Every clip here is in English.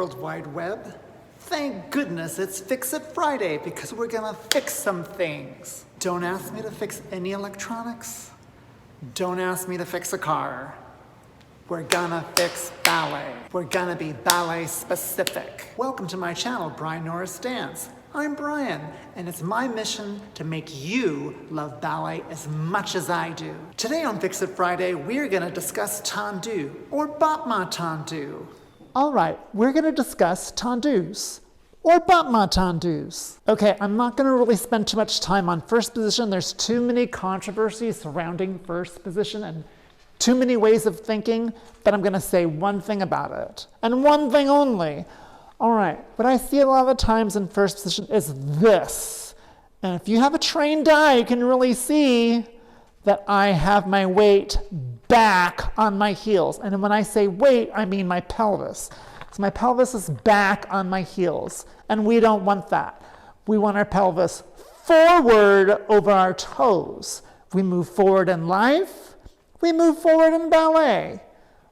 World Wide Web. Thank goodness it's Fix It Friday because we're gonna fix some things. Don't ask me to fix any electronics. Don't ask me to fix a car. We're gonna fix ballet. We're gonna be ballet specific. Welcome to my channel, BrianNorrisDance. I'm Brian, and it's my mission to make you love ballet as much as I do. Today on Fix It Friday, we're gonna discuss tendu, or Battement Tendu. All right, we're gonna discuss tendus, or Battement Tendus. Okay, I'm not gonna really spend too much time on first position. There's too many controversies surrounding first position and too many ways of thinking, but I'm gonna say one thing about it, and one thing only. All right, what I see a lot of the times in first position is this. And if you have a trained eye, you can really see that I have my weight back on my heels. And when I say weight, I mean my pelvis. So my pelvis is back on my heels, and we don't want that. We want our pelvis forward over our toes. We move forward in life, we move forward in ballet.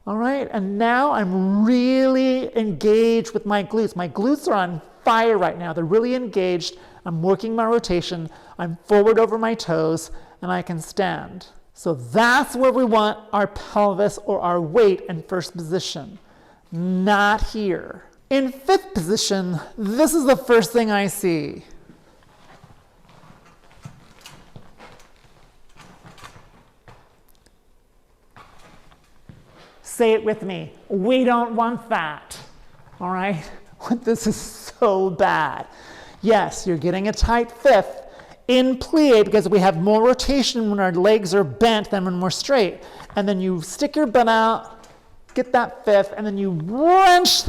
All right, and now I'm really engaged with my glutes. My glutes are on fire right now. They're really engaged. I'm working my rotation. I'm forward over my toes, and I can stand. So that's where we want our pelvis or our weight in first position, not here. In fifth position, this is the first thing I see. Say it with me. We don't want that. All right? This is so bad. Yes, you're getting a tight fifth in plie because we have more rotation when our legs are bent than when we're straight. And then you stick your butt out, get that fifth, and then you wrench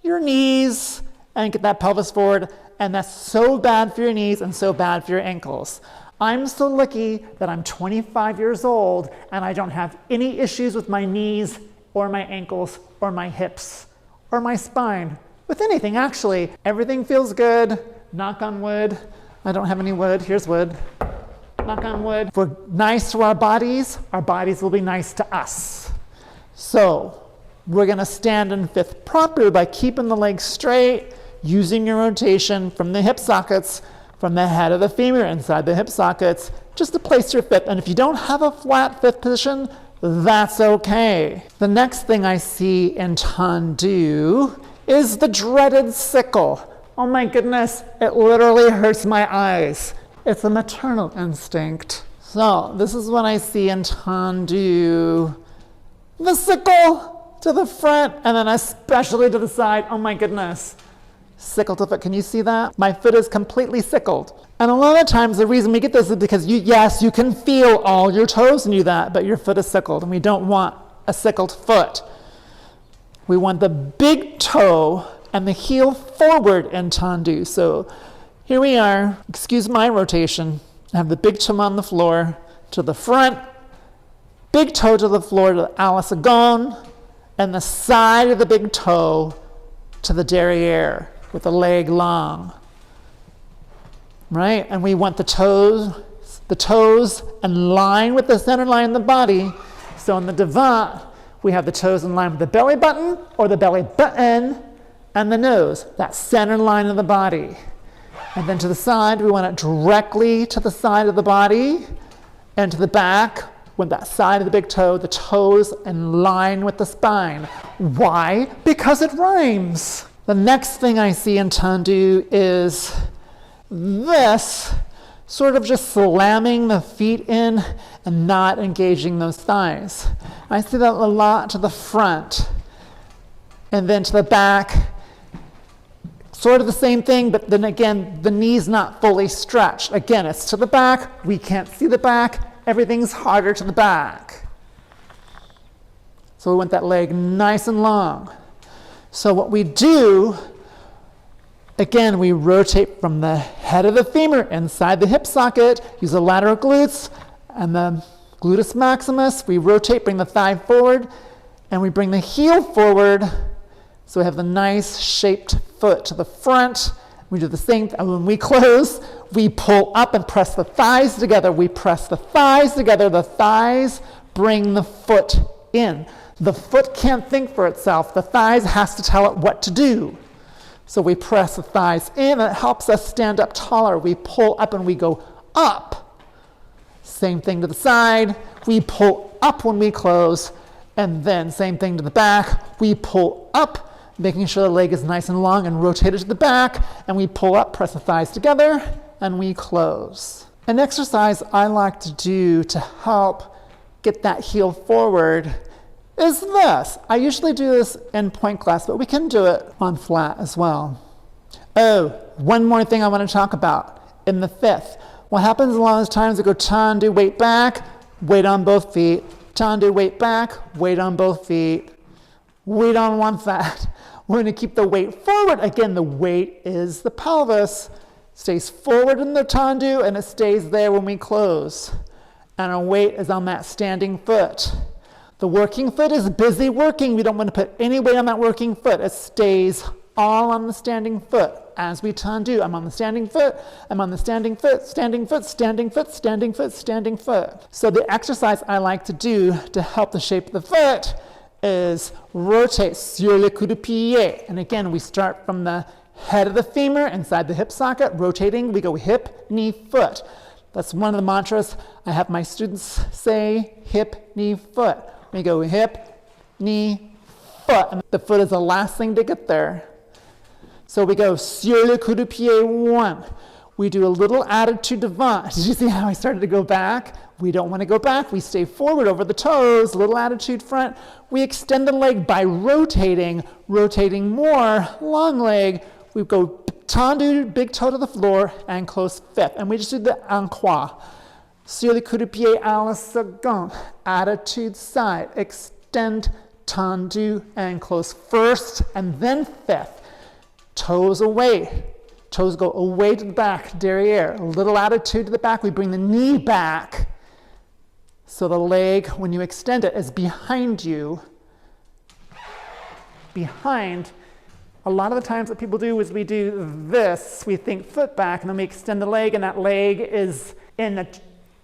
your knees and get that pelvis forward. And that's so bad for your knees and so bad for your ankles. I'm so lucky that I'm 25 years old and I don't have any issues with my knees or my ankles, or my hips, or my spine. With anything, actually. Everything feels good. Knock on wood. I don't have any wood. Here's wood. Knock on wood. If we're nice to our bodies will be nice to us. So, we're gonna stand in fifth properly by keeping the legs straight, using your rotation from the hip sockets, from the head of the femur inside the hip sockets, just to place your fifth. And if you don't have a flat fifth position, that's okay. The next thing I see in tendu is the dreaded sickle. Oh my goodness, it literally hurts my eyes. It's a maternal instinct. So this is what I see in tendu. The sickle to the front and then especially to the side. Oh my goodness. Sickle to foot, can you see that? My foot is completely sickled. And a lot of times the reason we get this is because yes, you can feel all your toes and do that, but your foot is sickled and we don't want a sickled foot. We want the big toe and the heel forward in tendu. So here we are, excuse my rotation. I have the big toe on the floor to the front, big toe to the floor to the Alice Agone, and the side of the big toe to the derriere with the leg long. Right? And we want the toes in line with the center line of the body. So in the devant, we have the toes in line with the belly button or the belly button and the nose, that center line of the body. And then to the side, we want it directly to the side of the body and to the back with that side of the big toe, the toes in line with the spine. Why? Because it rhymes. The next thing I see in tendu is this, sort of just slamming the feet in and not engaging those thighs. I see that a lot to the front and then to the back. Sort of the same thing, but then again, the knee's not fully stretched. Again, it's to the back. We can't see the back. Everything's harder to the back. So we want that leg nice and long. So what we do, again, we rotate from the head of the femur inside the hip socket, use the lateral glutes and the gluteus maximus. We rotate, bring the thigh forward, and we bring the heel forward. So we have the nice shaped foot to the front. We do the same, and when we close, we pull up and press the thighs together. We press the thighs together. The thighs bring the foot in. The foot can't think for itself. The thighs has to tell it what to do. So we press the thighs in, and it helps us stand up taller. We pull up and we go up. Same thing to the side. We pull up when we close, and then same thing to the back. We pull up, making sure the leg is nice and long and rotated to the back, and we pull up, press the thighs together, and we close. An exercise I like to do to help get that heel forward is this. I usually do this in point class, but we can do it on flat as well. Oh, one more thing I want to talk about in the fifth. What happens a lot of times, we go tendu, weight back, weight on both feet, tendu, weight back, weight on both feet. We don't want that. We're going to keep the weight forward. Again, the weight is the pelvis. Stays forward in the tendu, and it stays there when we close. And our weight is on that standing foot. The working foot is busy working. We don't want to put any weight on that working foot. It stays all on the standing foot. As we tendu, I'm on the standing foot, I'm on the standing foot, standing foot, standing foot, standing foot, standing foot. So the exercise I like to do to help the shape of the foot is rotate sur le coup de pied. And again, we start from the head of the femur inside the hip socket, rotating. We go hip, knee, foot. That's one of the mantras I have my students say, hip, knee, foot. We go hip, knee, foot. And the foot is the last thing to get there. So we go sur le coup de pied, 1. We do a little attitude devant. Did you see how I started to go back? We don't want to go back. We stay forward over the toes, little attitude front. We extend the leg by rotating more, long leg. We go tendu, big toe to the floor, and close fifth. And we just do the en croix. Sur le coup de pied à la seconde. Attitude side. Extend, tendu, and close first, and then fifth. Toes away. Toes go away to the back, derriere. A little attitude to the back. We bring the knee back. So the leg, when you extend it, is behind you. Behind. A lot of the times what people do is we do this. We think foot back, and then we extend the leg, and that leg is in the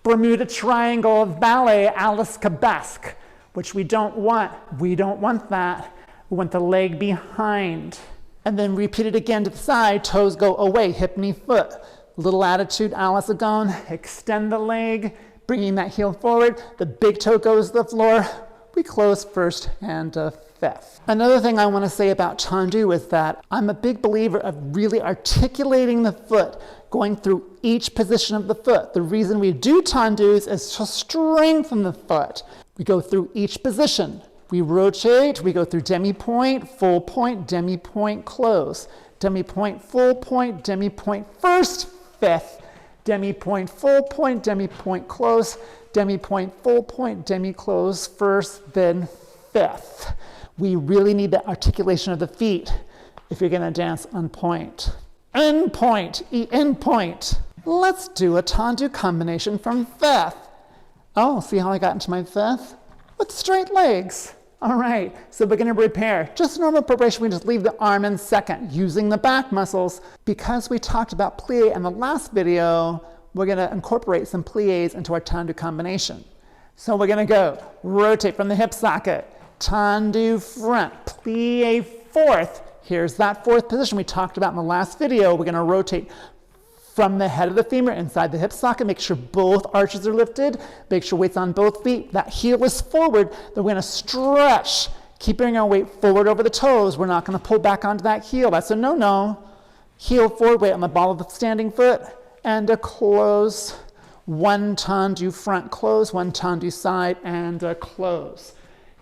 Bermuda Triangle of ballet, Alice Cabasque, which we don't want. We don't want that. We want the leg behind. And then repeat it again to the side. Toes go away, hip, knee, foot. Little attitude, Alice Agone. Extend the leg, bringing that heel forward. The big toe goes to the floor. We close first and fifth. Another thing I want to say about tendu is that I'm a big believer of really articulating the foot, going through each position of the foot. The reason we do tendus is to strengthen the foot. We go through each position. We rotate, we go through demi-point, full point, demi-point, close. Demi-point, full point, demi-point, first, fifth. Demi-point, full point, demi-point, close. Demi-point, full point, demi-close, first, then fifth. We really need the articulation of the feet if you're going to dance on point. End point, end point. Let's do a tendu combination from fifth. Oh, see how I got into my fifth? With straight legs. All right, so beginner repair. Just normal preparation, we just leave the arm in second, using the back muscles. Because we talked about plie in the last video, we're gonna incorporate some plies into our tendu combination. So we're gonna go, rotate from the hip socket, tendu front, plie fourth. Here's that fourth position we talked about in the last video. We're gonna rotate from the head of the femur inside the hip socket. Make sure both arches are lifted. Make sure weight's on both feet. That heel is forward. Then we're going to stretch, keeping our weight forward over the toes. We're not going to pull back onto that heel. That's a no-no. Heel forward, weight on the ball of the standing foot. And a close. One tendu front, close. One tendu side, and a close.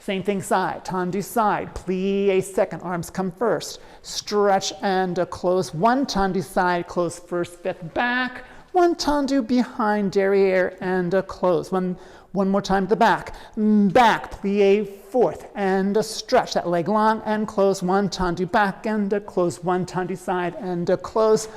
Same thing side, tendu side, plie second, arms come first. Stretch and close, one tendu side, close first, fifth back. One tendu behind, derriere, and close. One more time to the back. Back, plie fourth, and stretch that leg long and close. One tendu back and close. One tendu side and close.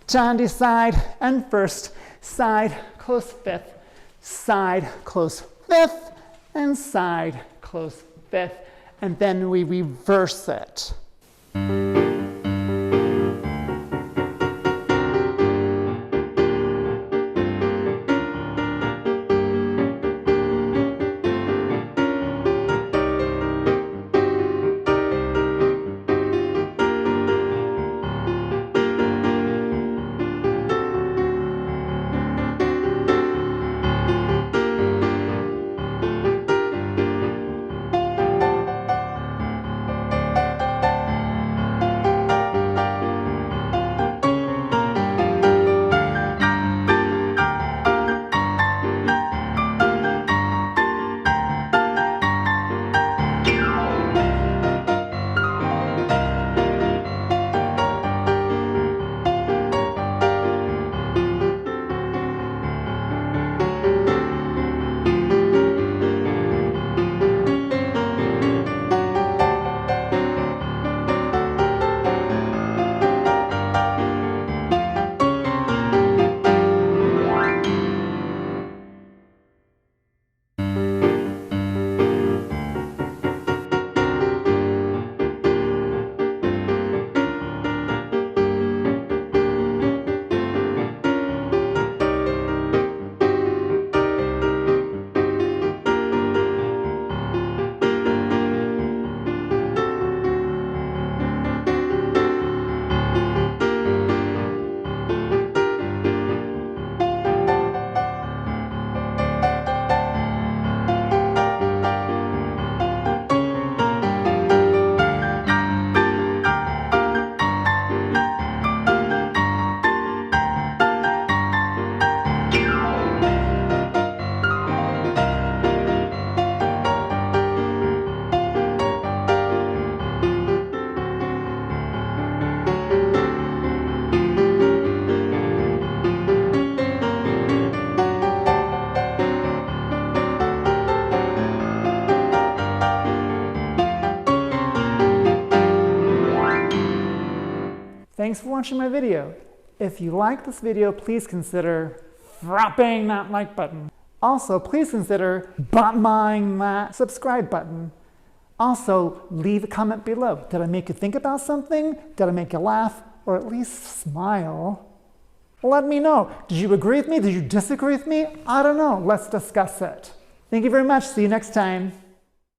Tendu side and first, side, close fifth, side, close fifth, and side, close fifth, and then we reverse it. Thanks for watching my video. If you like this video, please consider frapping that like button. Also, please consider buying that subscribe button. Also, leave a comment below. Did I make you think about something? Did I make you laugh? Or at least smile? Let me know. Did you agree with me? Did you disagree with me? I don't know. Let's discuss it. Thank you very much. See you next time.